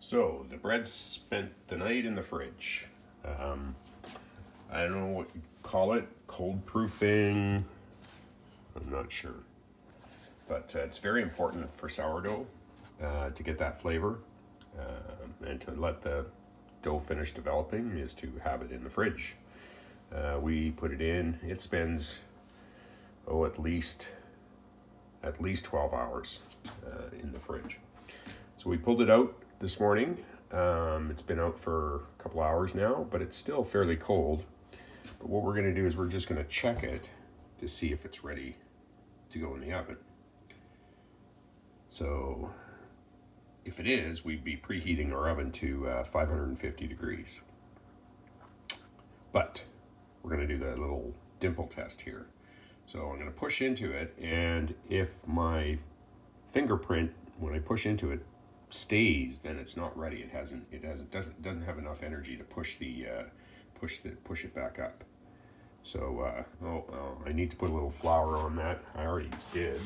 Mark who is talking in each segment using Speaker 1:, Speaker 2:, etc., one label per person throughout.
Speaker 1: So the bread spent the night in the fridge. I don't know what you call it, cold proofing. I'm not sure, but it's very important for sourdough to get that flavor and to let the dough finish developing is to have it in the fridge. We put it in. It spends at least 12 hours in the fridge. So we pulled it out this morning. It's been out for a couple hours now, but it's still fairly cold. But what we're going to do is we're just going to check it to see if it's ready to go in the oven. So if it is, we'd be preheating our oven to 550 degrees. But we're going to do the little dimple test here. So I'm going to push into it, and if my fingerprint, when I push into it, stays, then it's not ready. It doesn't have enough energy to push it back up. So I need to put a little flour on that. I already did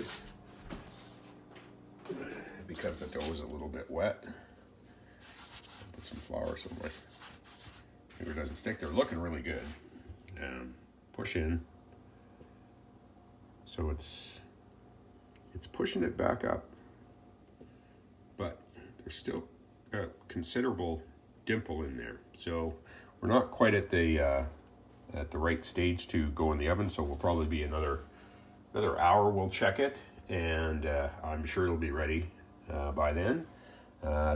Speaker 1: because the dough is a little bit wet. Put some flour so my finger doesn't stick. They're looking really good. Push in. So it's pushing it back up, but there's still a considerable dimple in there. So we're not quite at the right stage to go in the oven. So we'll probably be another hour. We'll check it, and I'm sure it'll be ready by then.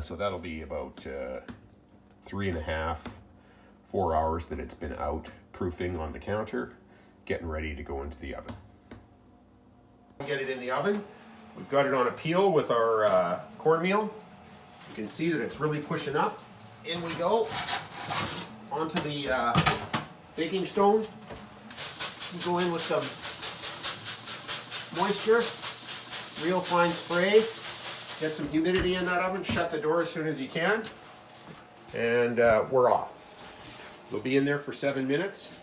Speaker 1: So that'll be about 3.5, 4 hours that it's been out proofing on the counter, getting ready to go into the oven. Get it in the oven. We've got it on a peel with our cornmeal. You can see that it's really pushing up. In we go onto the baking stone. We go in with some moisture, real fine spray. Get some humidity in that oven. Shut the door as soon as you can, and we're off. We'll be in there for 7 minutes,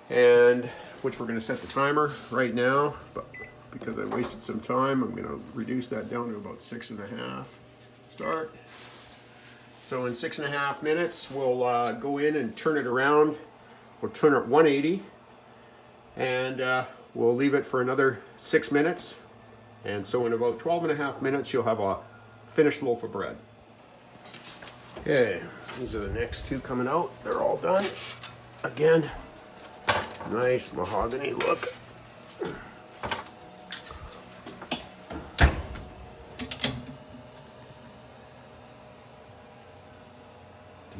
Speaker 1: and which we're going to set the timer right now, but because I wasted some time, I'm going to reduce that down to about 6.5. Start. So in 6.5 minutes, we'll go in and turn it around. We'll turn it 180, and we'll leave it for another 6 minutes. And so in about 12.5 minutes, you'll have a finished loaf of bread. Okay, these are the next two coming out. They're all done. Again, nice mahogany look.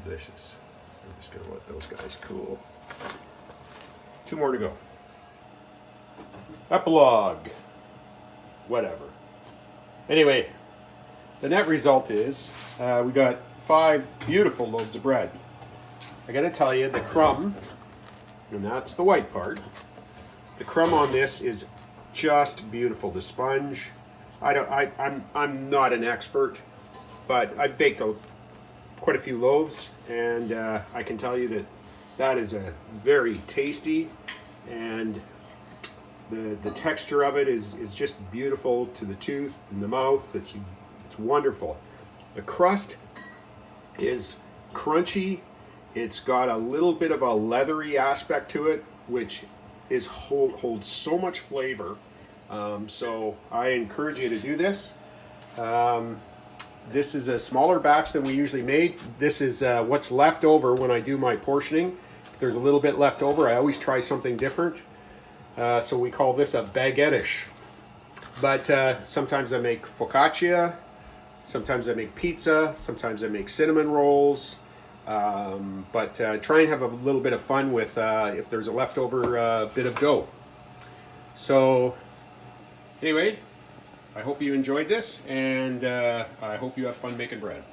Speaker 1: Delicious. I'm just going to let those guys cool. 2 more to go. Epilogue. Whatever. Anyway, the net result is we got 5 beautiful loaves of bread. I got to tell you, the crumb, and that's the white part, the crumb on this is just beautiful. The sponge, I'm not an expert, but I've baked quite a few loaves, and I can tell you that is a very tasty, and the texture of it is just beautiful to the tooth and the mouth. It's wonderful. The crust is crunchy. It's got a little bit of a leathery aspect to it, which holds so much flavor. So I encourage you to do this. This is a smaller batch than we usually made. This is what's left over when I do my portioning. If there's a little bit left over, I always try something different. So we call this a baguette-ish. But sometimes I make focaccia, sometimes I make pizza, sometimes I make cinnamon rolls. But try and have a little bit of fun with if there's a leftover bit of dough. So anyway, I hope you enjoyed this, and I hope you have fun making bread.